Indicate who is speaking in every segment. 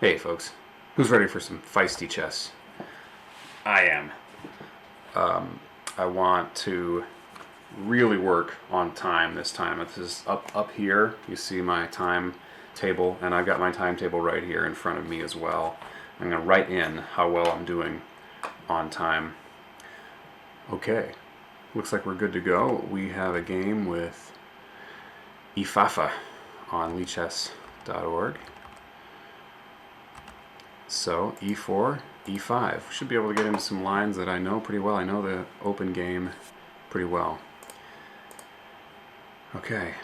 Speaker 1: Hey folks, who's ready for some feisty chess? I am. I want to really work on time this time. This is up here. You see my time table, and I've got my timetable right here in front of me as well. I'm going to write in how well I'm doing on time. Okay, looks like we're good to go. We have a game with Ifafa on lichess.org. So e4, e5. We should be able to get into some lines that I know pretty well. I know the open game pretty well. Okay.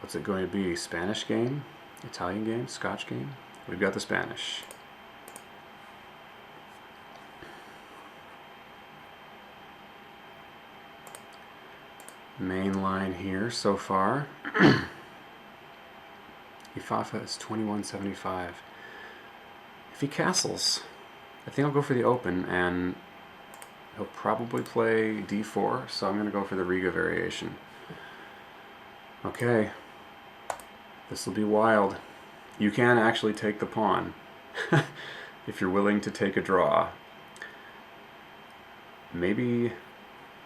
Speaker 1: What's it going to be? Spanish game? Italian game? Scotch game? We've got the Spanish. Main line here so far. Ifafa is 21.75. If he castles, I think I'll go for the open, and he'll probably play d4, so I'm going to go for the Riga variation. Okay, this will be wild. You can actually take the pawn if you're willing to take a draw. Maybe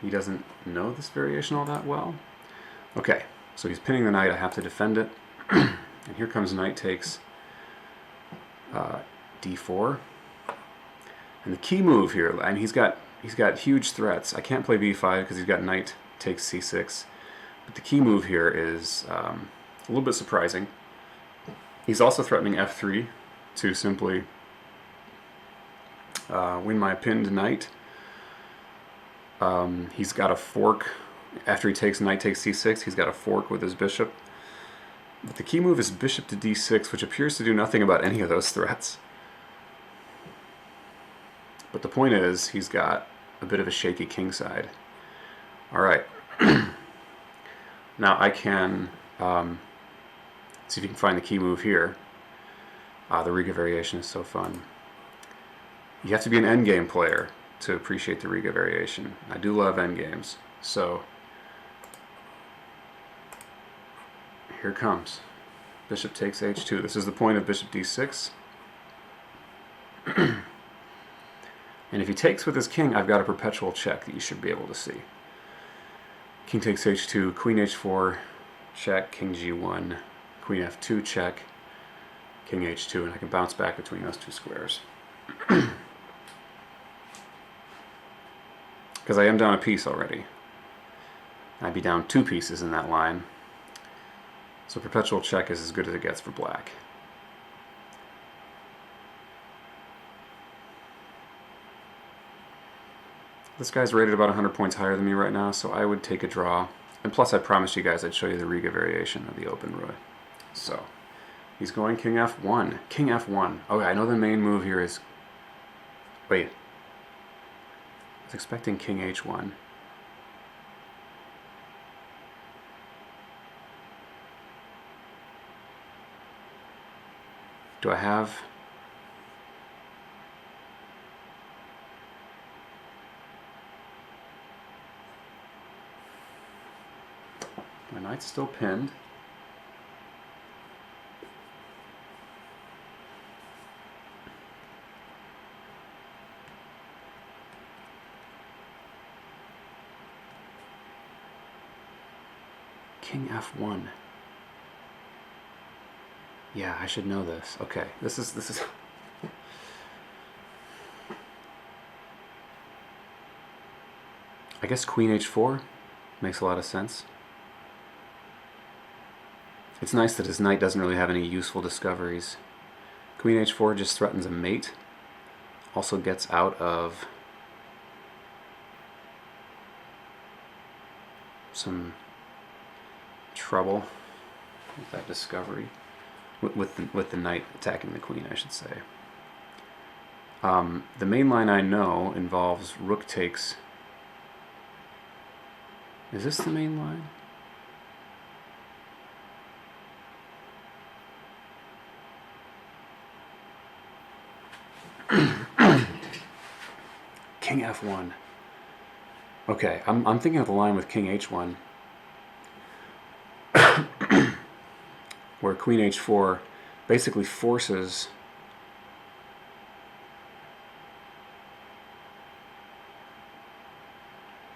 Speaker 1: he doesn't know this variation all that well. Okay, so he's pinning the knight. I have to defend it. And here comes knight takes d4. And the key move here, and he's got huge threats. I can't play b5 because he's got knight takes c6. But the key move here is a little bit surprising. He's also threatening f3 to simply win my pinned knight. He's got a fork. After he takes knight takes c6, he's got a fork with his bishop. But the key move is bishop to d6, which appears to do nothing about any of those threats. But the point is, he's got a bit of a shaky king side. All right. Now I can see if you can find the key move here. The Riga variation is so fun. You have to be an endgame player to appreciate the Riga variation. I do love endgames. So here it comes. Bishop takes h2. This is the point of bishop d6. And if he takes with his king, I've got a perpetual check that you should be able to see. King takes h2, queen h4, check, king g1, queen f2, check, king h2, and I can bounce back between those two squares. Because I am down a piece already. I'd be down 2 pieces in that line. So perpetual check is as good as it gets for black. This guy's rated about 100 points higher than me right now, so I would take a draw. And plus I promised you guys I'd show you the Riga variation of the Open Ruy. So, he's going king f1. King f1. Okay, I know the main move here is... Wait. I was expecting king h1. Do I have... My knight's still pinned. King f1. Yeah, I should know this. Okay, this is I guess queen h4 makes a lot of sense. It's nice that his knight doesn't really have any useful discoveries. Queen h4 just threatens a mate. Also gets out of some trouble with that discovery. With the knight attacking the queen, I should say. The main line I know involves rook takes... Is this the main line? King f1. Okay, I'm thinking of the line with king h1, where queen h4 basically forces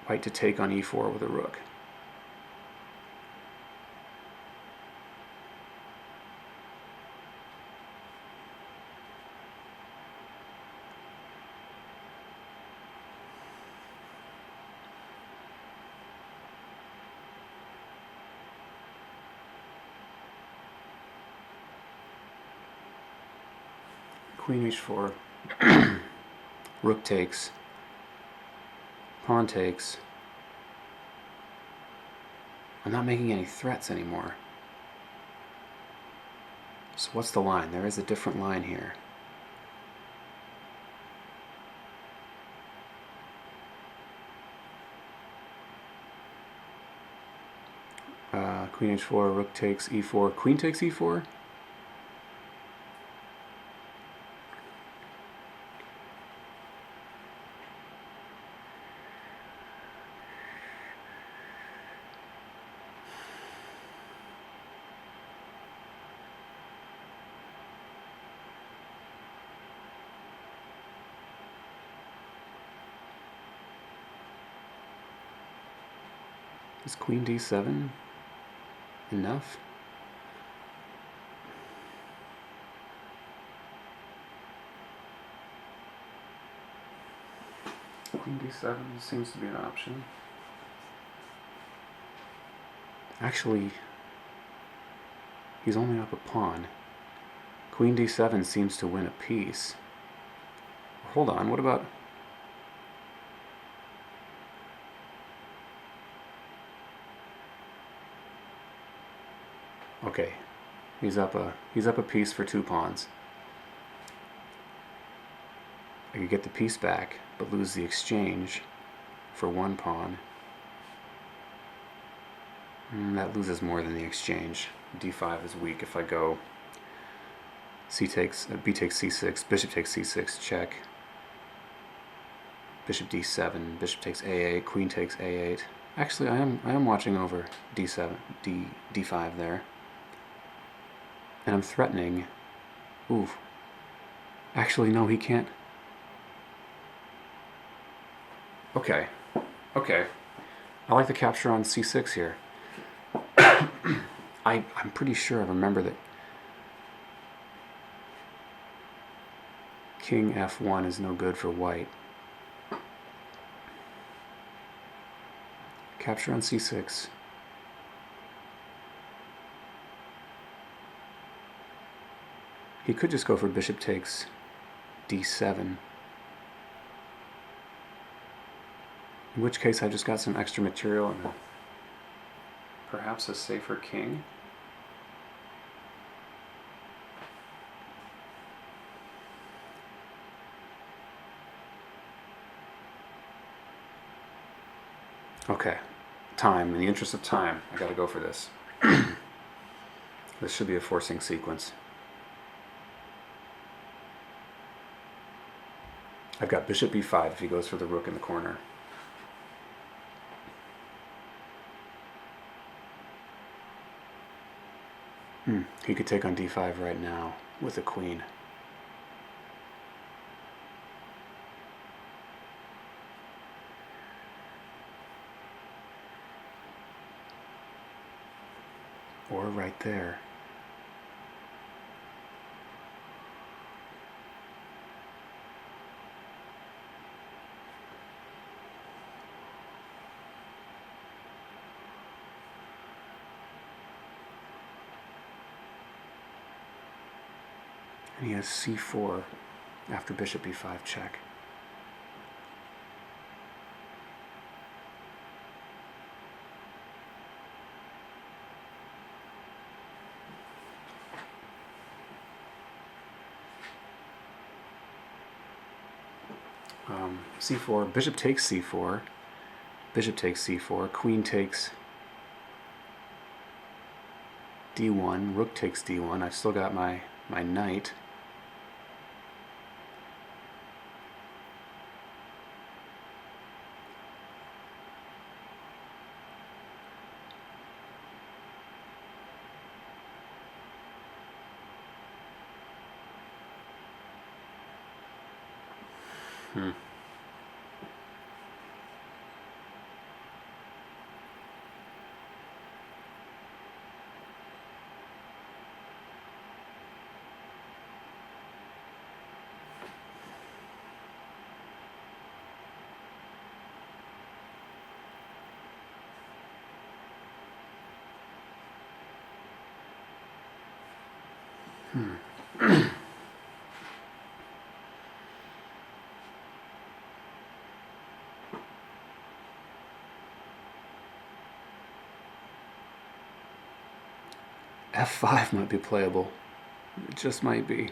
Speaker 1: white to take on e4 with a rook. Queen h4, rook takes, pawn takes. I'm not making any threats anymore. So what's the line? There is a different line here. Queen h4, rook takes e4, queen takes e4. Is queen d7 enough? Queen d7 seems to be an option. Actually, he's only up a pawn. Queen d7 seems to win a piece. Hold on, what about... Okay, he's up a piece for 2 pawns. I could get the piece back, but lose the exchange for 1 pawn. That loses more than the exchange. d5 is weak if I go b takes c6, bishop takes c6, check. Bishop d7, bishop takes a8, queen takes a8. Actually, I am watching over d7, d5 there. And I'm threatening. Ooh. Actually, no, he can't. Okay. Okay. I like the capture on c6 here. I'm pretty sure I remember that king f1 is no good for white. Capture on c6. He could just go for bishop takes d7. In which case I just got some extra material and perhaps a safer king. Okay, time. In the interest of time, I gotta go for this. This should be a forcing sequence. I've got bishop b5 if he goes for the rook in the corner. He could take on d5 right now with a queen. Or right there. And he has c4 after bishop b5 check. c4, bishop takes c4, bishop takes c4, queen takes d1, rook takes d1. I've still got my knight. F5 might be playable. It just might be.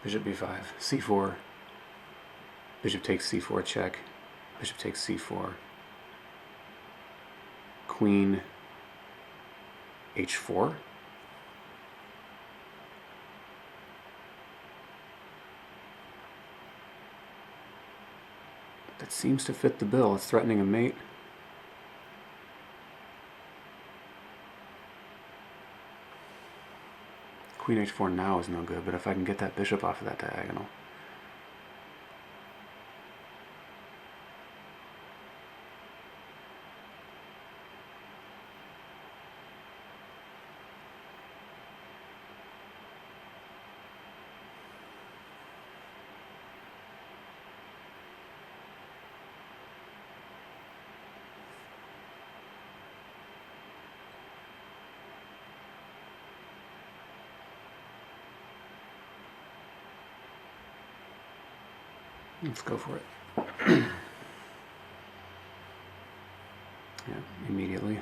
Speaker 1: Bishop b5, c4. Bishop takes c4 check. Bishop takes c4. Queen h4. That seems to fit the bill. It's threatening a mate. Queen h4 now is no good, but if I can get that bishop off of that diagonal. Let's go for it. Yeah, immediately.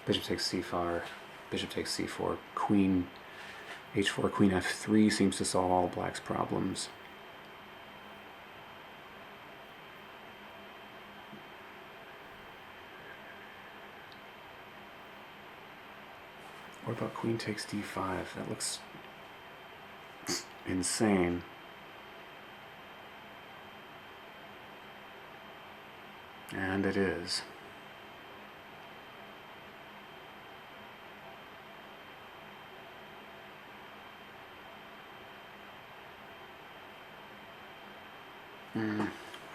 Speaker 1: Bishop takes c4, bishop takes c4, queen h4, queen f3 seems to solve all black's problems. What about queen takes d5? That looks insane. And it is.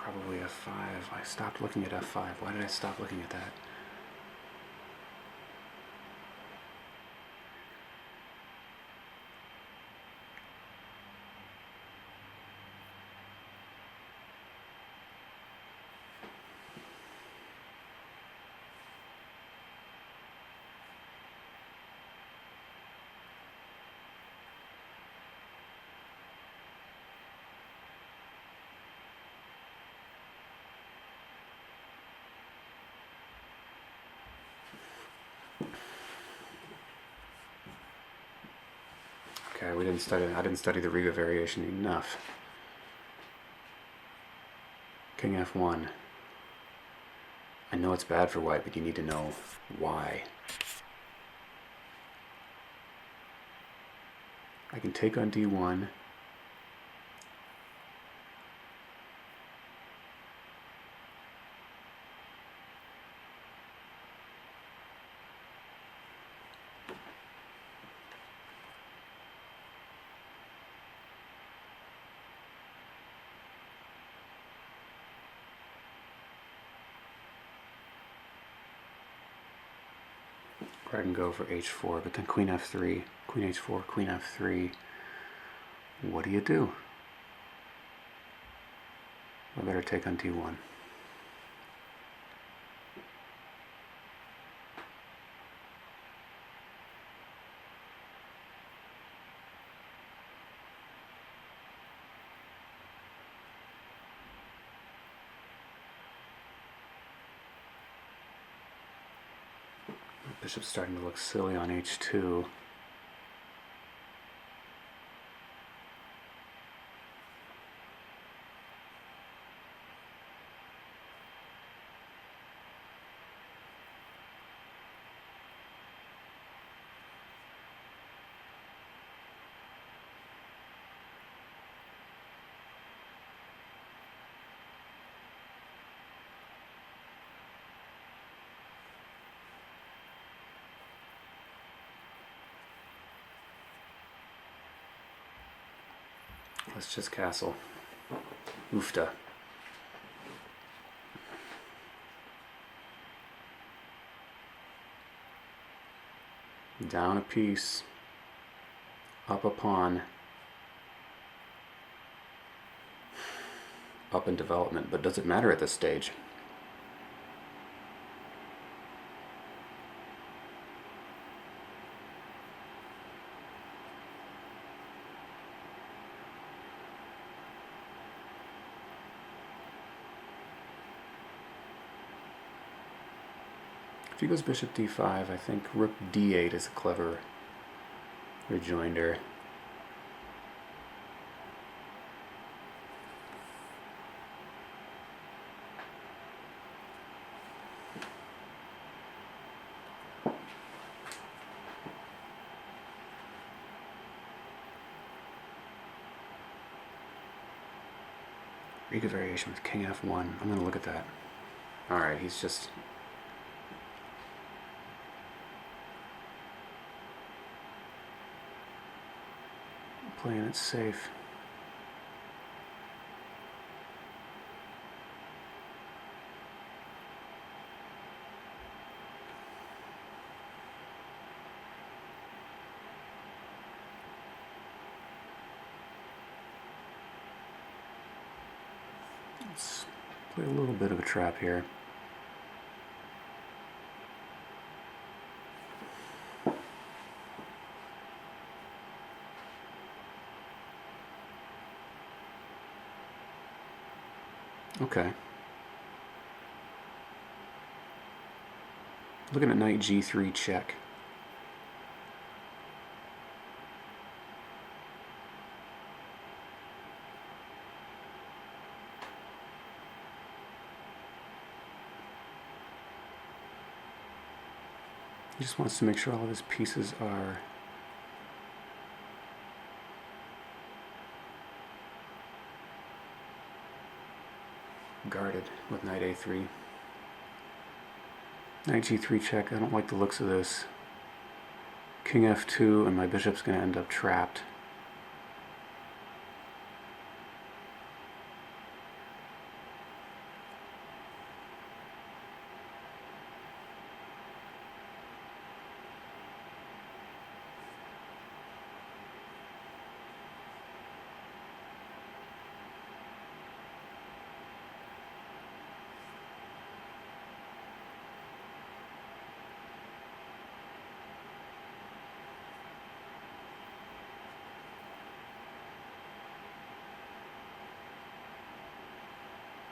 Speaker 1: Probably f5. I stopped looking at f5. Why did I stop looking at that? Okay, I didn't study the Riga variation enough. King f1. I know it's bad for white, but you need to know why. I can take on d1. Or I can go for h4, but then queen f3, queen h4, queen f3. What do you do? I better take on d1. Bishop's starting to look silly on h2. Let's just castle. Oofta. Down a piece. Up a pawn. Up in development, but does it matter at this stage? If he goes bishop d5, I think rook d8 is a clever rejoinder. Riga variation with king f1. I'm going to look at that. Alright, he's just... playing it safe. Let's play a little bit of a trap here. Okay. Looking at knight g3 check. He just wants to make sure all of his pieces are guarded with knight a3. Knight g3 check. I don't like the looks of this. King f2, and my bishop's going to end up trapped.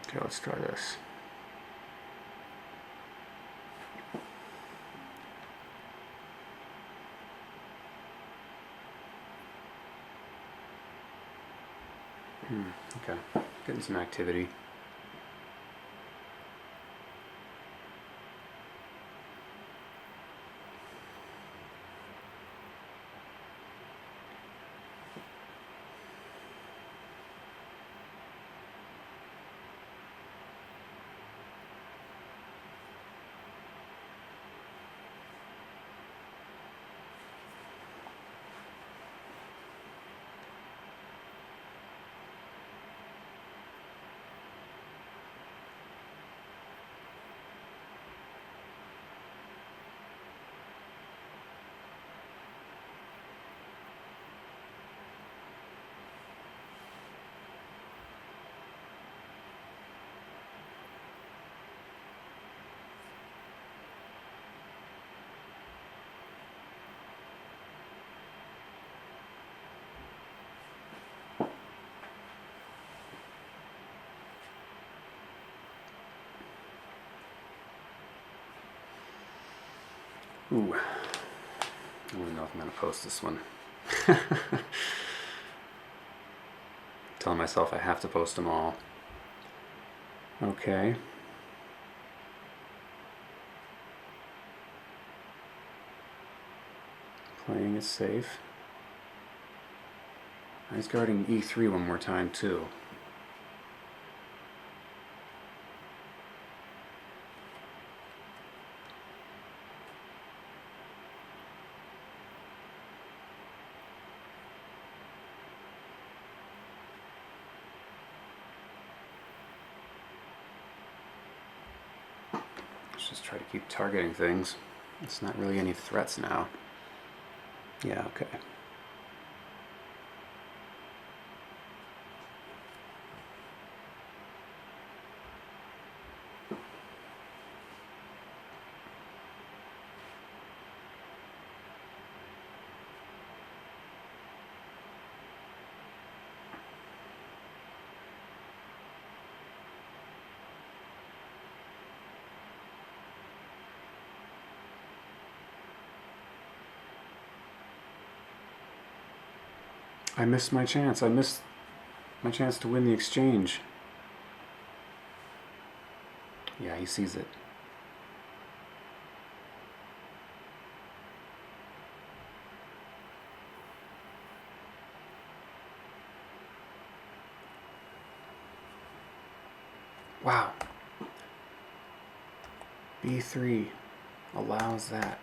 Speaker 1: Okay, let's try this. Okay, getting some activity. Ooh, I don't even know if I'm going to post this one. Telling myself I have to post them all. Okay. Playing it safe. He's guarding e3 one more time too. Let's just try to keep targeting things. It's not really any threats now. Yeah, okay. I missed my chance. I missed my chance to win the exchange. Yeah, he sees it. Wow. B3 allows that.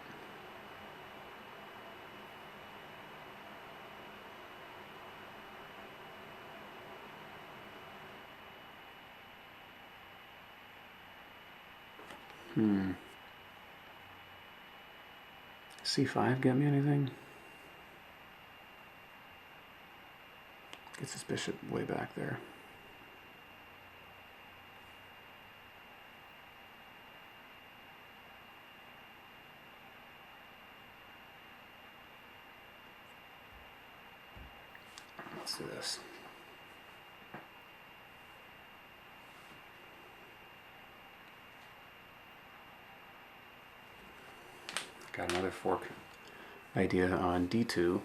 Speaker 1: C5 get me anything? Gets his bishop way back there. Let's do this. Got another fork idea on D2.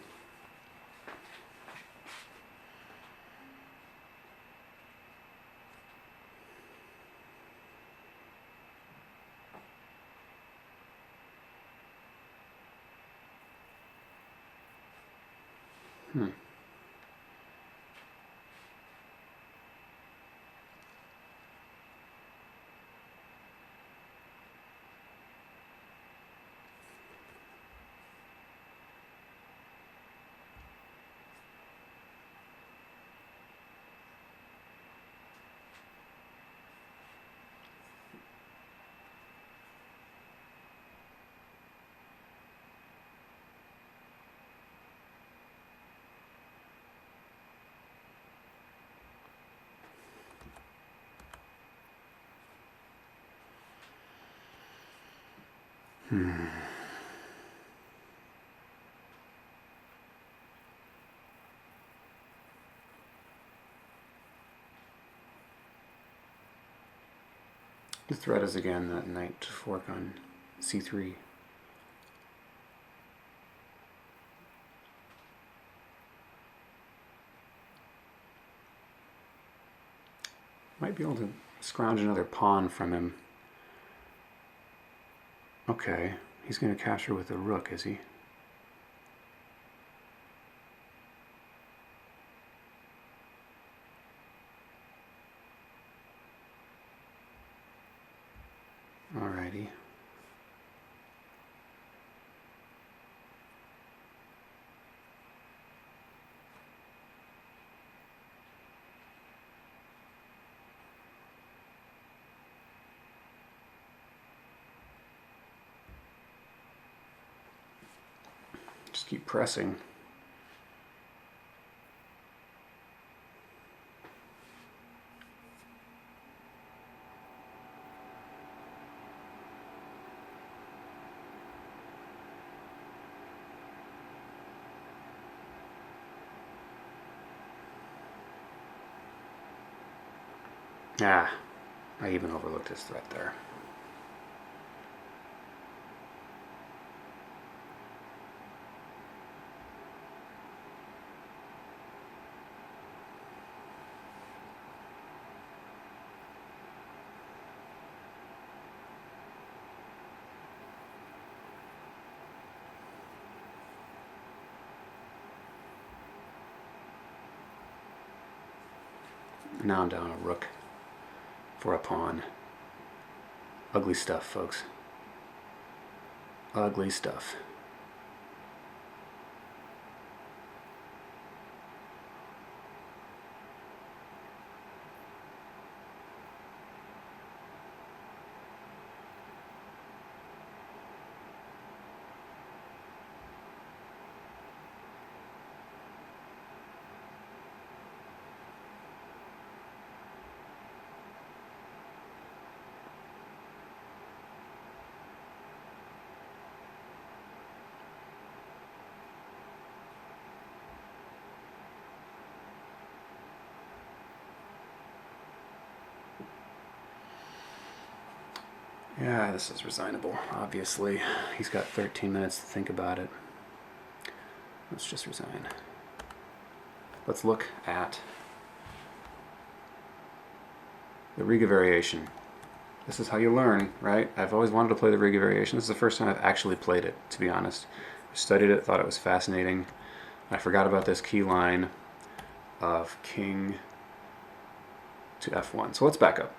Speaker 1: The threat is again that knight fork on C3. Might be able to scrounge another pawn from him. Okay, he's going to capture with a rook, is he? Alrighty. Just keep pressing. Ah, I even overlooked his threat there. Now I'm down a rook for a pawn. Ugly stuff, folks. Ugly stuff. Yeah, this is resignable, obviously. He's got 13 minutes to think about it. Let's just resign. Let's look at the Riga variation. This is how you learn, right? I've always wanted to play the Riga variation. This is the first time I've actually played it, to be honest. I studied it, thought it was fascinating. I forgot about this key line of king to f1. So let's back up.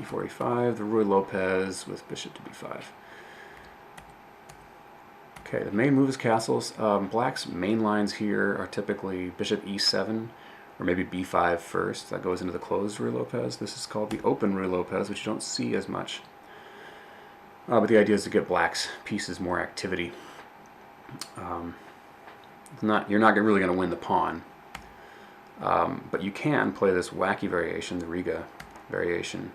Speaker 1: E4, E5, the Ruy Lopez with bishop to b5. Okay, the main move is castles. Black's main lines here are typically bishop e7, or maybe b5 first. That goes into the closed Ruy Lopez. This is called the Open Ruy Lopez, which you don't see as much. But the idea is to get Black's pieces more activity. You're not really going to win the pawn. But you can play this wacky variation, the Riga variation,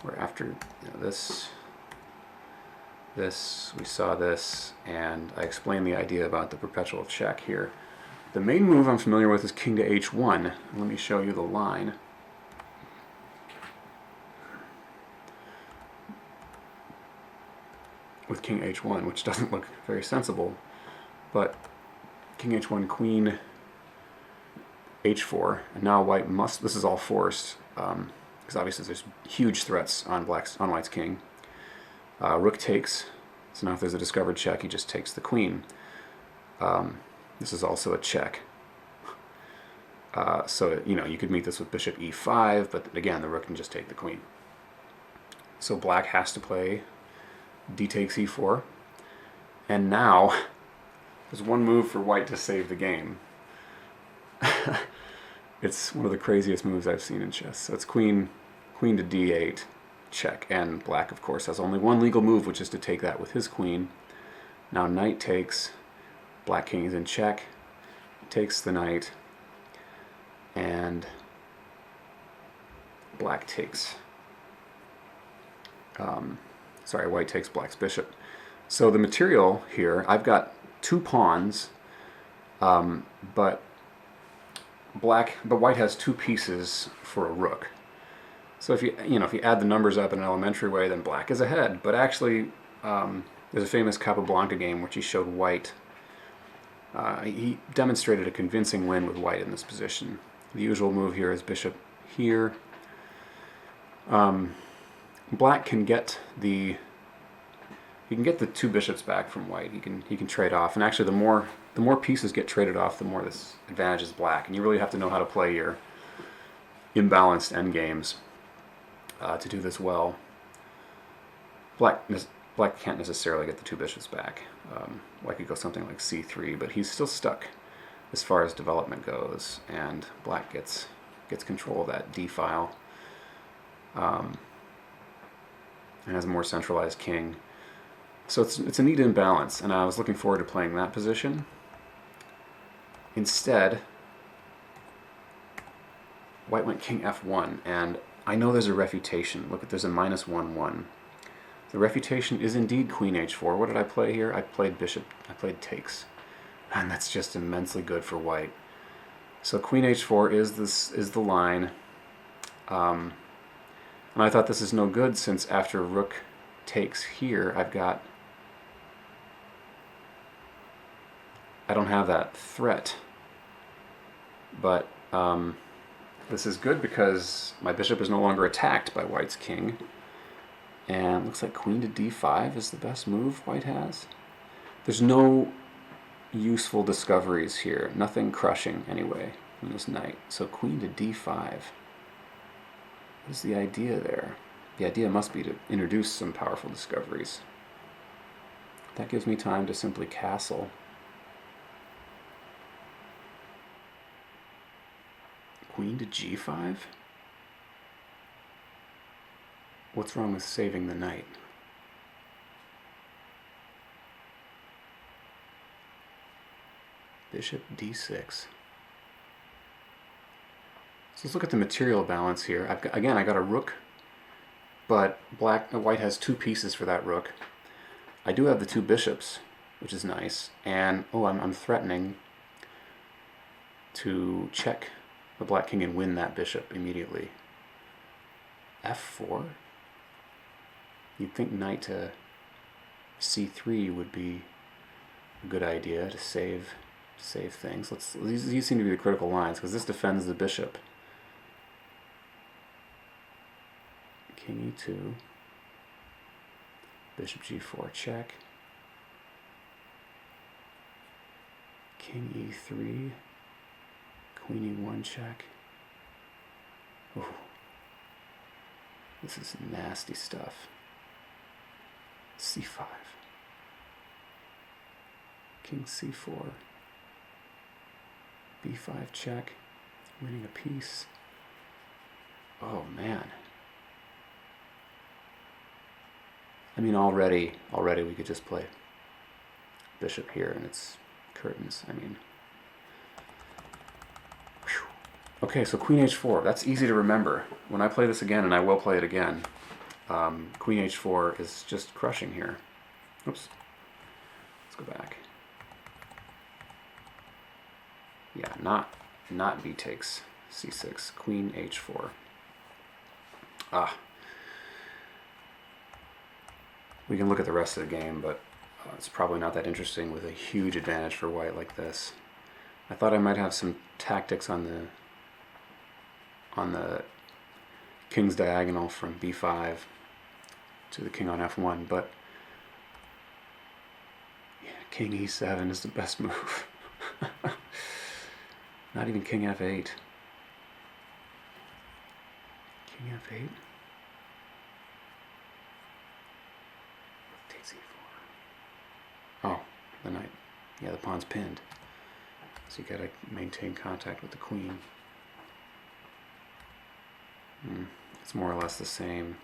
Speaker 1: where after this, we saw this, and I explained the idea about the perpetual check here. The main move I'm familiar with is king to h1. Let me show you the line. With king h1, which doesn't look very sensible, but king h1, queen h4, and now white must, this is all forced, because obviously there's huge threats on white's king. Rook takes, so now if there's a discovered check, he just takes the queen. This is also a check. So, you could meet this with bishop e5, but again, the rook can just take the queen. So black has to play d takes e4, and now there's one move for white to save the game. It's one of the craziest moves I've seen in chess. So it's queen to d8, check, and black, of course, has only one legal move, which is to take that with his queen. Now knight takes, black king is in check, takes the knight, and black takes. White takes black's bishop. So the material here, I've got two pawns, but white has two pieces for a rook. So if you add the numbers up in an elementary way, then black is ahead. But actually, there's a famous Capablanca game which he showed white. He demonstrated a convincing win with white in this position. The usual move here is bishop here. Black can get the two bishops back from white. He can trade off, and actually the more pieces get traded off, the more this advantages black. And you really have to know how to play your imbalanced endgames to do this well. Black can't necessarily get the two bishops back. White could go something like c3, but he's still stuck as far as development goes, and black gets control of that d file, and has a more centralized king. So it's a neat imbalance, and I was looking forward to playing that position. Instead, white went king f1, and I know there's a refutation. Look, there's a -1/1. The refutation is indeed queen h4. What did I play here? I played takes, and that's just immensely good for white. So queen h4 is the line, and I thought this is no good, since after rook takes here, I don't have that threat. But this is good because my bishop is no longer attacked by white's king. And looks like queen to d5 is the best move white has. There's no useful discoveries here. Nothing crushing, anyway, in this knight. So queen to d5. What is the idea there? The idea must be to introduce some powerful discoveries. That gives me time to simply castle. Queen to g5? What's wrong with saving the knight? Bishop d6. So let's look at the material balance here. Again, I got a rook, but white has 2 pieces for that rook. I do have the 2 bishops, which is nice, and I'm threatening to check the black king and win that bishop immediately. f4. You'd think knight to c3 would be a good idea to save things. These seem to be the critical lines because this defends the bishop. King e2, bishop g4 check, king e3, queen e1 check. Ooh, this is nasty stuff. c5, king c4, b5 check, winning a piece. Oh man. I mean, already we could just play bishop here and it's curtains. I mean, whew. Okay, so queen h4. That's easy to remember. When I play this again, and I will play it again, queen h4 is just crushing here. Oops. Let's go back. Yeah, not b takes c6. Queen h4. Ah. We can look at the rest of the game, but it's probably not that interesting with a huge advantage for white like this. I thought I might have some tactics on the king's diagonal from b5 to the king on f1, but yeah, king e7 is the best move. Not even king f8. King f8. Oh, the knight. Yeah, the pawn's pinned. So you gotta maintain contact with the queen. It's more or less the same.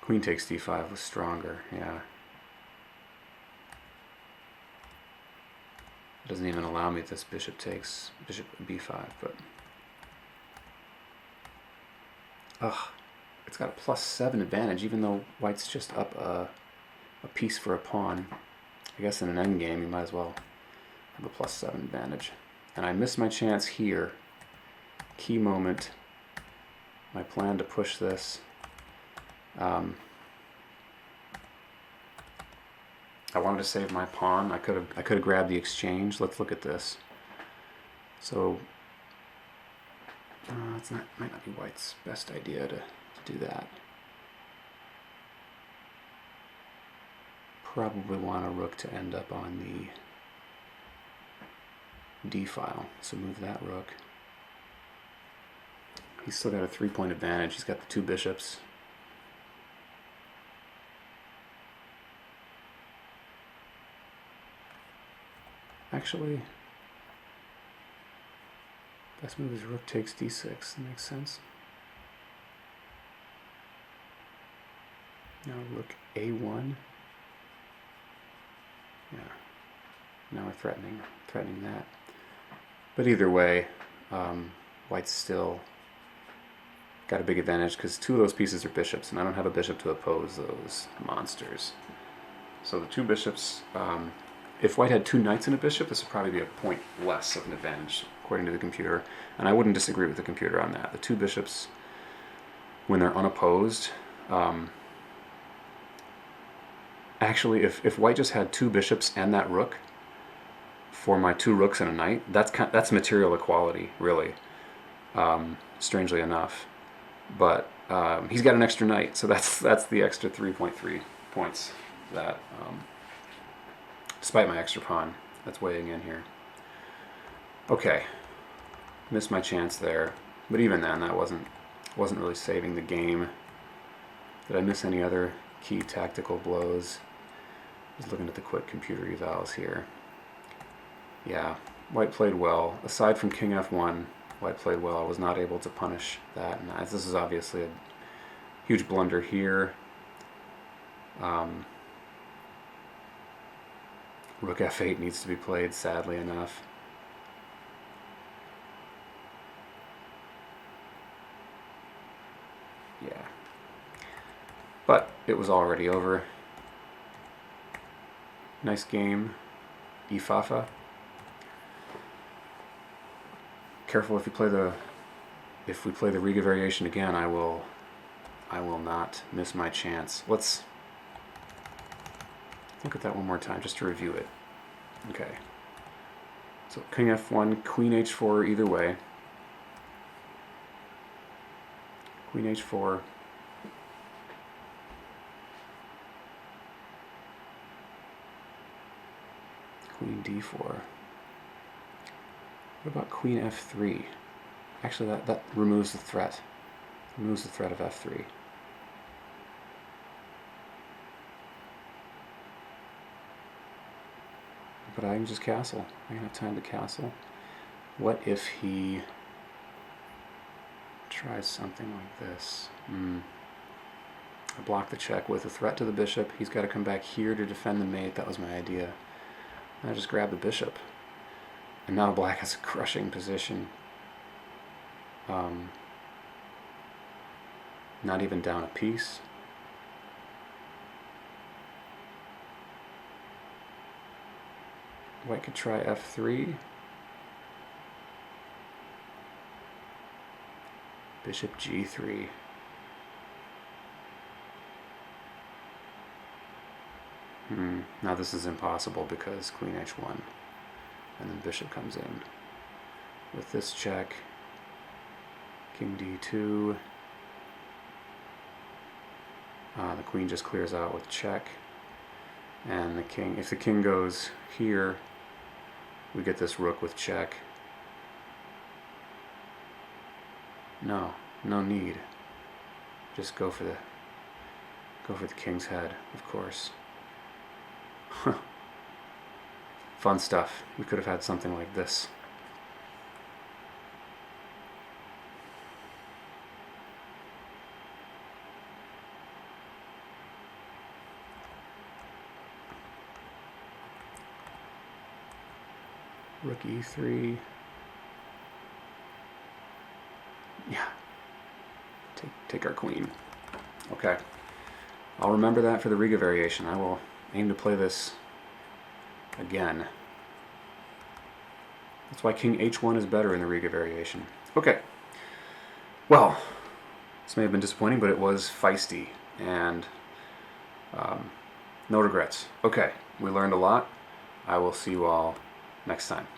Speaker 1: Queen takes d5 was stronger, yeah. It doesn't even allow me this bishop takes bishop b5, but it's got a +7 advantage, even though white's just up a piece for a pawn. I guess in an endgame you might as well have a +7 advantage. And I missed my chance here. Key moment. My plan to push this. I wanted to save my pawn. I could have grabbed the exchange. Let's look at this. So might not be white's best idea to do that. Probably want a rook to end up on the d file. So move that rook. He's still got a 3-point advantage. He's got the 2 bishops. Actually, best move is rook takes d6. That makes sense. Now rook a1. Yeah. Now we're threatening that. But either way, white's still got a big advantage because 2 of those pieces are bishops, and I don't have a bishop to oppose those monsters. So the 2 bishops, if white had 2 knights and a bishop, this would probably be a point less of an advantage, according to the computer. And I wouldn't disagree with the computer on that. The 2 bishops, when they're unopposed, actually, if white just had 2 bishops and that rook for my 2 rooks and a knight, that's material equality, really, strangely enough. But he's got an extra knight, so that's the extra 3.3 points that, despite my extra pawn, that's weighing in here. Okay, missed my chance there, but even then, that wasn't really saving the game. Did I miss any other key tactical blows? Just looking at the quick computer evals here. Yeah, white played well. Aside from king f1, white played well. I was not able to punish that, and this is obviously a huge blunder here. Rook f8 needs to be played, sadly enough. Yeah. But it was already over. Nice game. Ifafa. Careful if we play the Riga variation again, I will not miss my chance. Let's look at that one more time just to review it. Okay. So king f1, queen h4 either way. Queen h4. Queen d4. What about queen f3? Actually, that removes the threat. Removes the threat of f3. But I can just castle. I can have time to castle. What if he tries something like this? I block the check with a threat to the bishop. He's got to come back here to defend the mate. That was my idea. I just grab the bishop. And now black has a crushing position. Not even down a piece. White could try f3. Bishop g3. Now this is impossible because queen h1. And then bishop comes in. With this check, king d2. The queen just clears out with check. And the king, if the king goes here, we get this rook with check. No need. Just go for the king's head, of course. Fun stuff. We could have had something like this. Rook e3. Yeah. Take our queen. Okay. I'll remember that for the Riga variation. I will aim to play this again. That's why king h1 is better in the Riga variation. Okay. Well, this may have been disappointing, but it was feisty. And no regrets. Okay. We learned a lot. I will see you all next time.